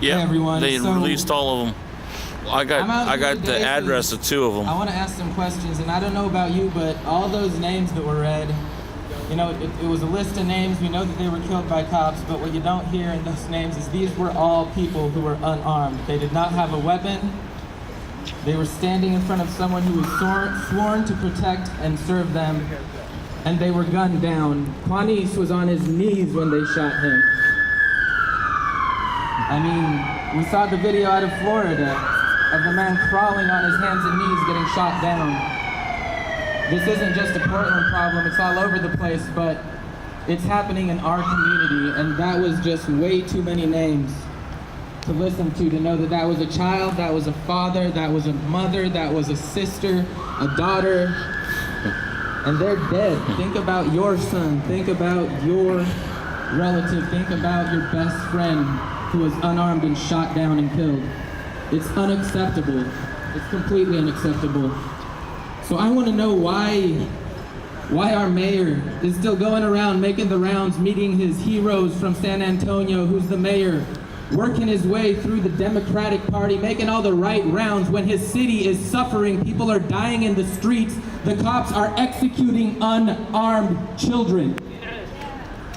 Yeah, everyone. they So- released all of them. I got the address of 2 of them. I want to ask some questions, and I don't know about you, but all those names that were read, you know, it was a list of names. We know that they were killed by cops, but what you don't hear in those names is these were all people who were unarmed. They did not have a weapon. They were standing in front of someone who was sworn to protect and serve them, and they were gunned down. Juanis was on his knees when they shot him. I mean, we saw the video out of Florida of the man crawling on his hands and knees getting shot down. This isn't just a Portland problem, it's all over the place, but it's happening in our community, and that was just way too many names to listen to know that that was a child, that was a father, that was a mother, that was a sister, a daughter, and they're dead. Think about your son, think about your relative, think about your best friend who was unarmed and shot down and killed. It's unacceptable. It's completely unacceptable. So I want to know why our mayor is still going around making the rounds, meeting his heroes from San Antonio, who's the mayor, working his way through the Democratic Party, making all the right rounds when his city is suffering, people are dying in the streets, the cops are executing unarmed children.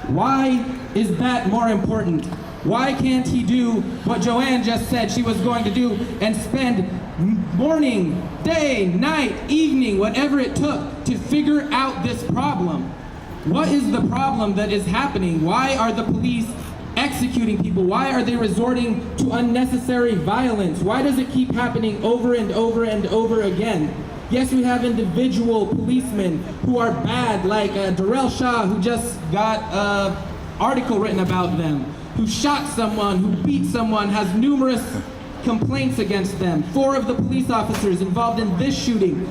Why is that more important? Why can't he do what Joanne just said she was going to do and spend morning, day, night, evening, whatever it took to figure out this problem? What is the problem that is happening? Why are the police executing people? Why are they resorting to unnecessary violence? Why does it keep happening over and over and over again? Yes, we have individual policemen who are bad, like Darrell Shaw, who just got an article written about them, who shot someone, who beat someone, has numerous complaints against them. 4 of the police officers involved in this shooting,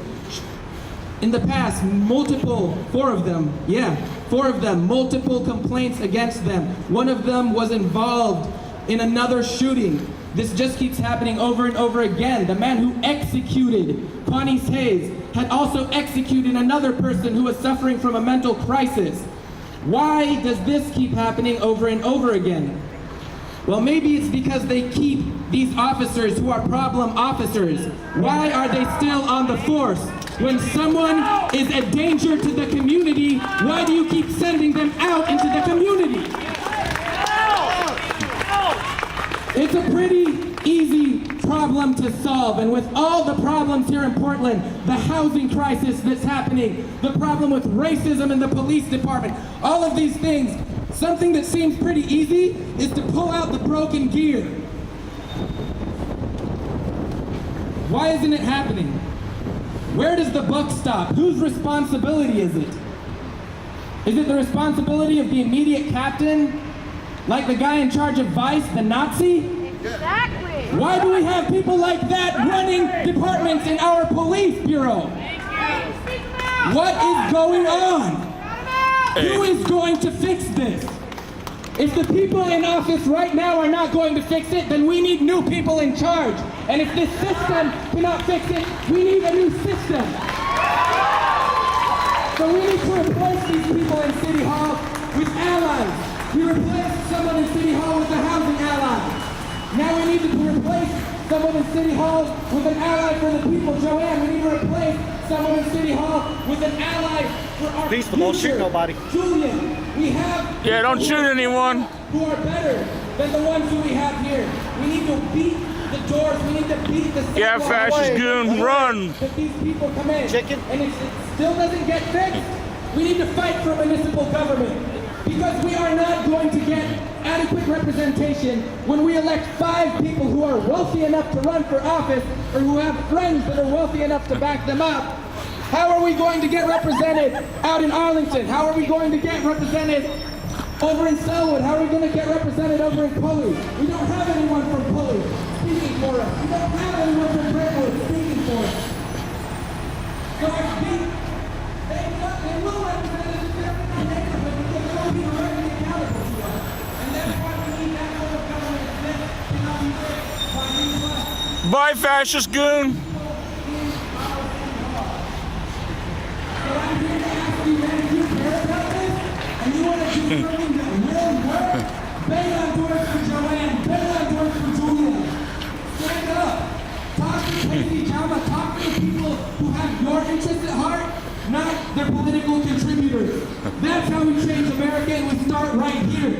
in the past, 4 of them, multiple complaints against them. One of them was involved in another shooting. This just keeps happening over and over again. The man who executed Juanis Hayes had also executed another person who was suffering from a mental crisis. Why does this keep happening over and over again? Well, maybe it's because they keep these officers who are problem officers. Why are they still on the force? When someone is a danger to the community, why do you keep sending them out into the community? It's a pretty easy problem to solve, and with all the problems here in Portland, the housing crisis that's happening, the problem with racism in the police department, all of these things, something that seems pretty easy is to pull out the broken gear. Why isn't it happening? Where does the buck stop? Whose responsibility is it? Is it the responsibility of the immediate captain? Like the guy in charge of Vice, the Nazi? Exactly. Why do we have people like that running departments in our police bureau? What is going on? Who is going to fix this? If the people in office right now are not going to fix it, then we need new people in charge. And if this system cannot fix it, we need a new system. So we need to replace these people in City Hall with allies. We replaced someone in City Hall with a housing ally. Now we need to replace someone in City Hall with an ally for the people. Joanne, we need to replace someone in City Hall with an ally for our Peaceful, don't shoot nobody. Julian, we have... Yeah, don't shoot anyone. ...who are better than the ones who we have here. We need to beat the doors. We need to beat the... Yeah, fascist goon, run. That these people come in. Chicken. And it still doesn't get fixed. We need to fight for municipal government. Because we are not going to get adequate representation when we elect 5 people who are wealthy enough to run for office or who have friends that are wealthy enough to back them up. How are we going to get represented out in Arlington? How are we going to get represented over in Selwood? How are we going to get represented over in Pulley? We don't have anyone from Pulley speaking for us. We don't have anyone from Brentwood speaking for us. So they will represent us in every neighborhood because they will be directly accountable to us. And that's why we need that sort of government that cannot be fixed by anyone. Bye, fascist goon. So I'm here to ask you, man, if you care about this and you want to do something that will work, bang on who have your interests at heart, not their political contributors. That's how we change America, and we start right here.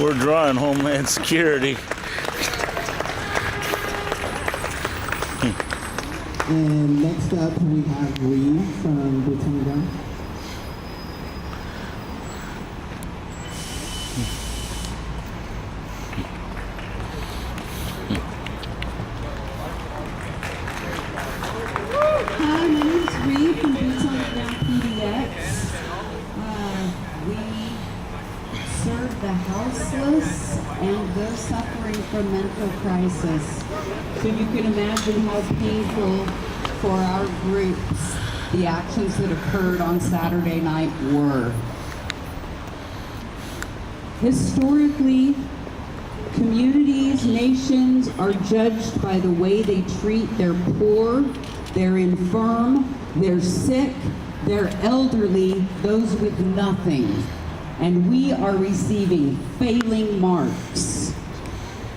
We're drawing Homeland Security. And next up, we have Lee from Boots Ground. Hi, my name's Reed from Boots on the Ground PDX. We serve the houseless and those suffering from mental crisis. So you can imagine how painful for our groups the actions that occurred on Saturday night were. Historically, communities, nations are judged by the way they treat their poor, their infirm, their sick, their elderly, those with nothing. And we are receiving failing marks.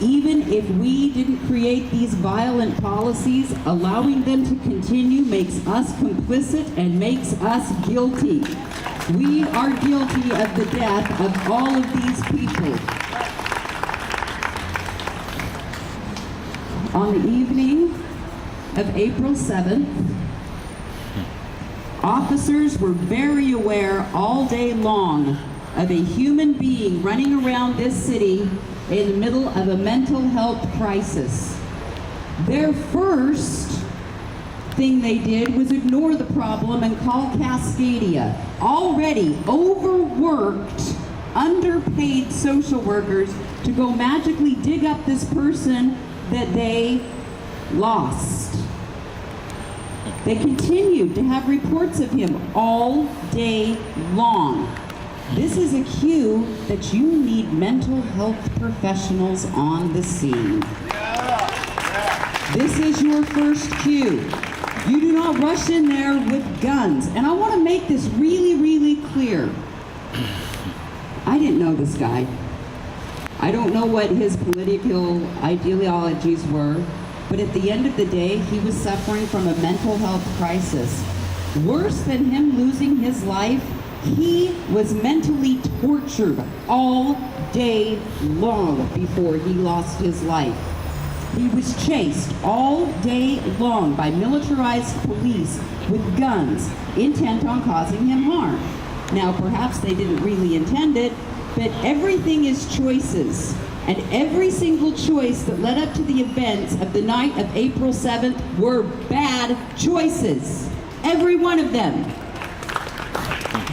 Even if we didn't create these violent policies, allowing them to continue makes us complicit and makes us guilty. We are guilty of the death of all of these people. On the evening of April 7th, officers were very aware all day long of a human being running around this city in the middle of a mental health crisis. Their first thing they did was ignore the problem and call Cascadia, already overworked, underpaid social workers, to go magically dig up this person that they lost. They continued to have reports of him all day long. This is a cue that you need mental health professionals on the scene. This is your first cue. You do not rush in there with guns. And I want to make this really, really clear. I didn't know this guy. I don't know what his political ideologies were, but at the end of the day, he was suffering from a mental health crisis. Worse than him losing his life, he was mentally tortured all day long before he lost his life. He was chased all day long by militarized police with guns, intent on causing him harm. Now, perhaps they didn't really intend it, but everything is choices. And every single choice that led up to the events of the night of April 7th were bad choices. Every one of them.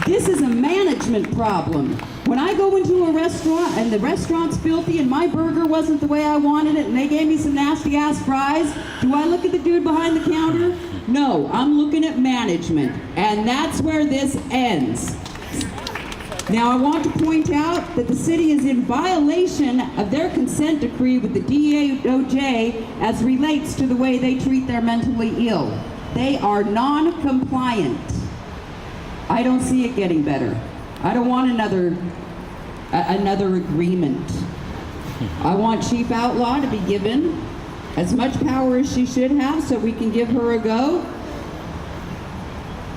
This is a management problem. When I go into a restaurant and the restaurant's filthy and my burger wasn't the way I wanted it and they gave me some nasty ass fries, do I look at the dude behind the counter? No, I'm looking at management. And that's where this ends. Now I want to point out that the city is in violation of their consent decree with the DOJ as relates to the way they treat their mentally ill. They are non-compliant. I don't see it getting better. I don't want another agreement. I want Chief Outlaw to be given as much power as she should have so we can give her a go.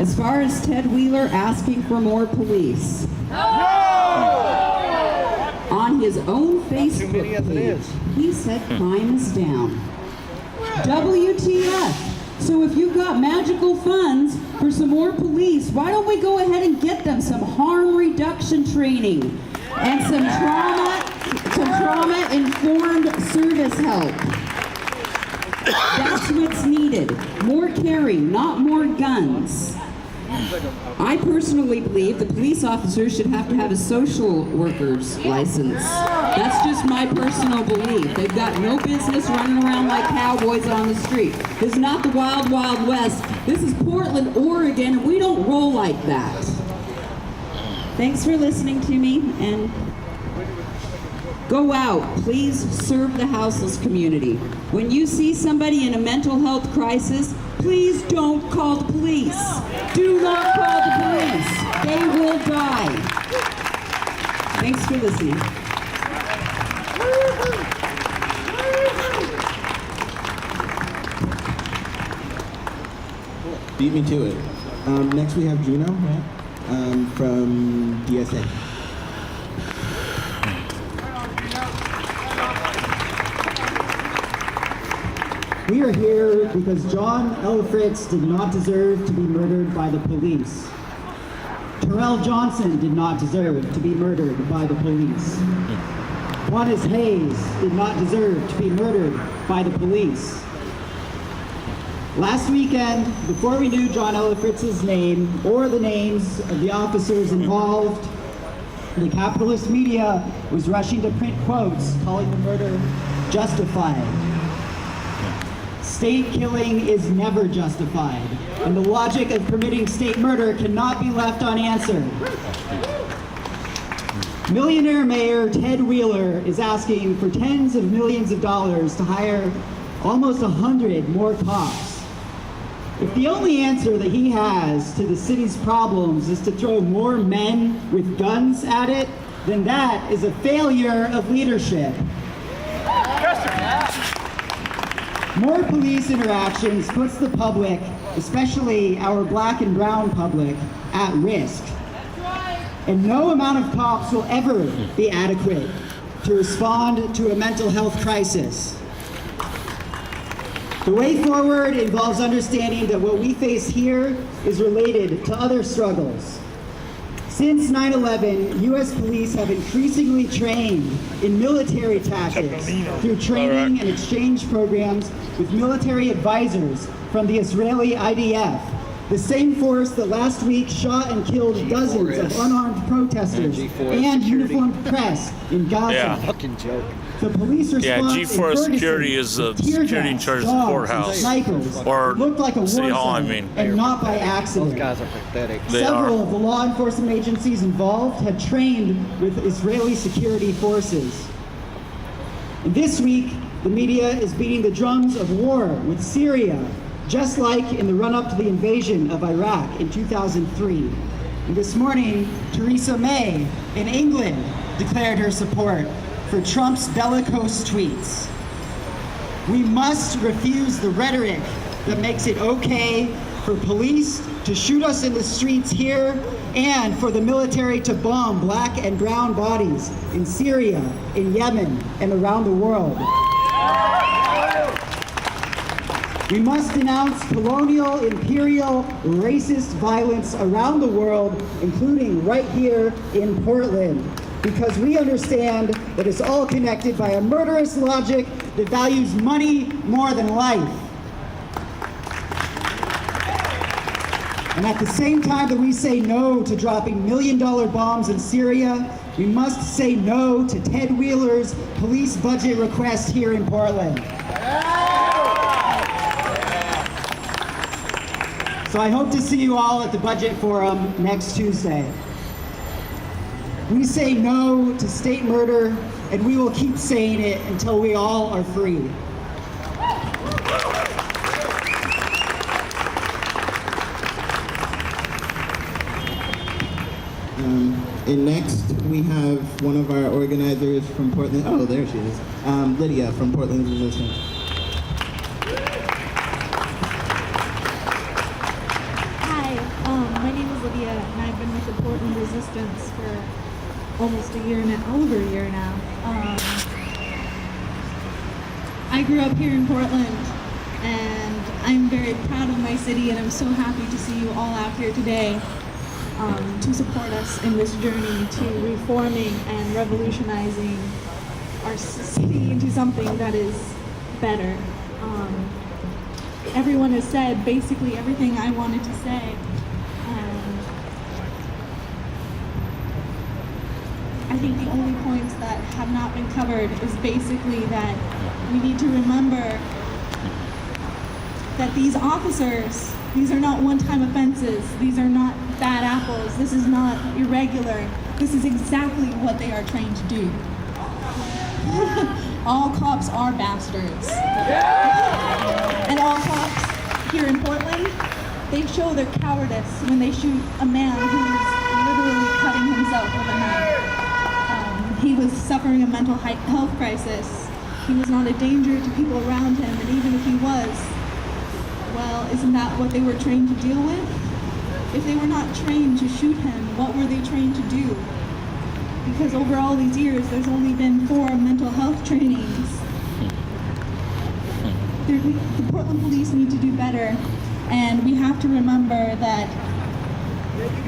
As far as Ted Wheeler asking for more police. No! On his own Facebook page, he said crime is down. WTF? So if you've got magical funds for some more police, why don't we go ahead and get them some harm reduction training and some trauma-informed service help? That's what's needed. More caring, not more guns. I personally believe the police officers should have to have a social worker's license. That's just my personal belief. They've got no business running around like cowboys on the street. This is not the Wild Wild West. This is Portland, Oregon, and we don't roll like that. Thanks for listening to me, and go out. Please serve the houseless community. When you see somebody in a mental health crisis, please don't call the police. Do not call the police. They will die. Thanks for listening. Beat me to it. Next we have Juno, right? From DSA. We are here because John L. Fritz did not deserve to be murdered by the police. Terrell Johnson did not deserve to be murdered by the police. Juanis Hayes did not deserve to be murdered by the police. Last weekend, before we knew John L. Fritz's name or the names of the officers involved, the capitalist media was rushing to print quotes calling the murder justified. State killing is never justified, and the logic of permitting state murder cannot be left unanswered. Millionaire Mayor Ted Wheeler is asking for tens of millions of dollars to hire almost 100 more cops. If the only answer that he has to the city's problems is to throw more men with guns at it, then that is a failure of leadership. More police interactions puts the public, especially our black and brown public, at risk. And no amount of cops will ever be adequate to respond to a mental health crisis. The way forward involves understanding that what we face here is related to other struggles. Since 9/11, U.S. police have increasingly trained in military tactics through training and exchange programs with military advisors from the Israeli IDF, the same force that last week shot and killed dozens of unarmed protesters and uniformed press in Gaza. Yeah. Fucking joke. The police response Yeah, in G4 Ferguson security is with the tear security in gas, charge of the dogs, courthouse. and snipers Or looked like a war City Hall, I zone, mean. and not by accident. Those guys are pathetic. They Several are. of the law enforcement agencies involved had trained with Israeli security forces. And this week, the media is beating the drums of war with Syria, just like in the run-up to the invasion of Iraq in 2003. And this morning, Theresa May in England declared her support for Trump's bellicose tweets. We must refuse the rhetoric that makes it okay for police to shoot us in the streets here and for the military to bomb black and brown bodies in Syria, in Yemen, and around the world. We must denounce colonial, imperial, racist violence around the world, including right here in Portland, because we understand that it's all connected by a murderous logic that values money more than life. And at the same time that we say no to dropping million-dollar bombs in Syria, we must say no to Ted Wheeler's police budget request here in Portland. So I hope to see you all at the Budget Forum next Tuesday. We say no to state murder, and we will keep saying it until we all are free. And next, we have one of our organizers from Portland. Oh, there she is. Lydia from Portland Resistance. Hi, my name is Lydia, and I've been with the Portland Resistance for almost a year now, over a year now. I grew up here in Portland, and I'm very proud of my city, and I'm so happy to see you all out here today to support us in this journey to reforming and revolutionizing our city into something that is better. Everyone has said basically everything I wanted to say. I think the only points that have not been covered is basically that we need to remember that these officers, these are not one-time offenses. These are not bad apples. This is not irregular. This is exactly what they are trained to do. All cops are bastards. And all cops here in Portland, they show their cowardice when they shoot a man who is literally cutting himself with a knife. He was suffering a mental health crisis. He was not a danger to people around him, and even if he was, well, isn't that what they were trained to deal with? If they were not trained to shoot him, what were they trained to do? Because over all these years, there's only been 4 mental health trainings. The Portland police need to do better, and we have to remember that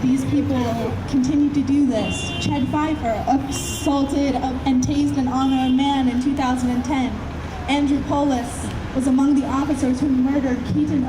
these people continue to do this. Chad Pfeiffer assaulted and tased an unarmed man in 2010. Andrew Polis was among the officers who murdered Keaton